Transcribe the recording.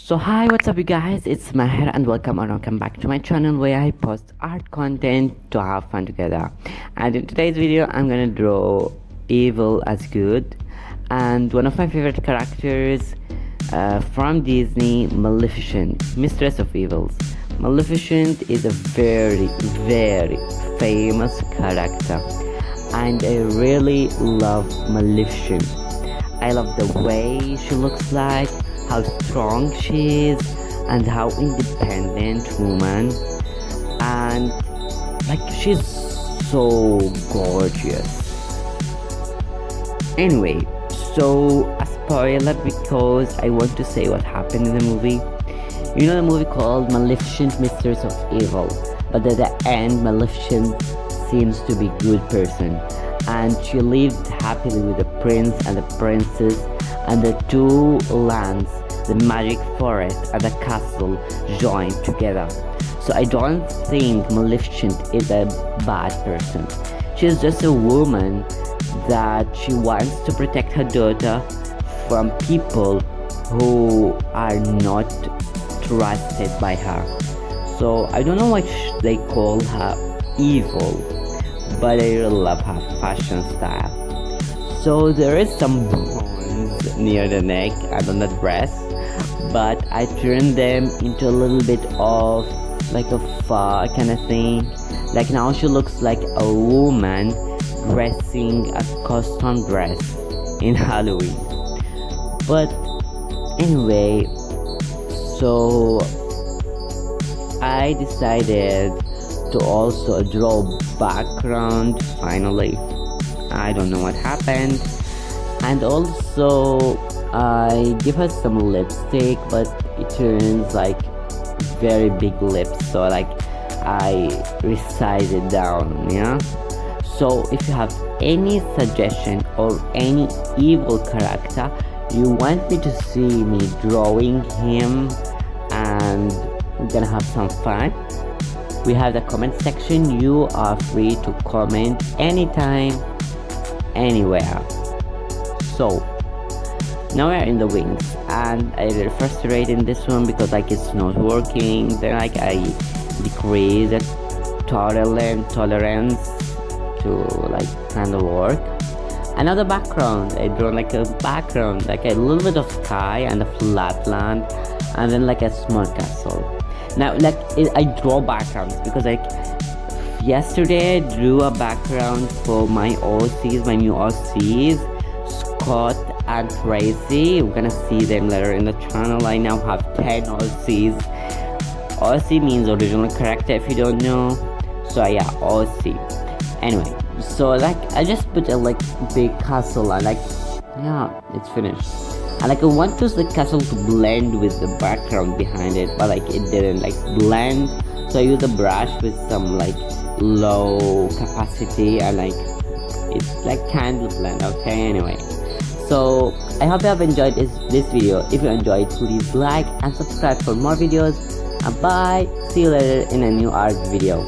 So hi, what's up you guys, it's Maher and welcome back to my channel where I post art content to have fun together. And in today's video I'm gonna draw evil as good, and one of my favorite characters from Disney, Maleficent, Mistress of Evils. Maleficent is a very famous character and I really love Maleficent. I love the way she looks like, how strong she is, and how independent woman, and like she's so gorgeous. Anyway, so a spoiler because I want to say what happened in the movie. You know the movie called Maleficent, Mistress of Evil, but at the end Maleficent seems to be good person, and she lived happily with the prince and the princess, and the two lands, the magic forest and the castle, joined together. So I don't think Maleficent is a bad person. She's just a woman that she wants to protect her daughter from people who are not trusted by her. So I don't know why they call her evil, but I really love her fashion style. So there is some bones near the neck and on the dress, but I turned them into a little bit of like a fur kind of thing. Like now she looks like a woman dressing a custom dress in Halloween. But anyway, so I decided to also draw background finally. I don't know what happened. And also I give her some lipstick, but it turns like very big lips, so like I resize it down. Yeah, so if you have any suggestion or any evil character you want me to see me drawing him, and we're gonna have some fun, we have the comment section. You are free to comment anytime, anywhere. So now we're in the wings, and I get frustrated in this one because like it's not working. Then like I decrease the tolerance to like kind of work. Another background, I draw like a background, like a little bit of sky and a flat land, and then like a small castle. Now like I draw backgrounds because like yesterday I drew a background for my OCs, my new OCs, Scott and Tracy. We're gonna see them later in the channel. I now have 10 OCs. OC means original character if you don't know. So yeah, OC. Anyway, so like I just put a like big castle, and like yeah, it's finished. And like I want the castle to blend with the background behind it, but like it didn't like blend. So I used a brush with some like low capacity, and like it's like kind of blend. Okay, anyway, so I hope you have enjoyed this video. If you enjoyed, please like and subscribe for more videos, and bye. See you later in a new art video.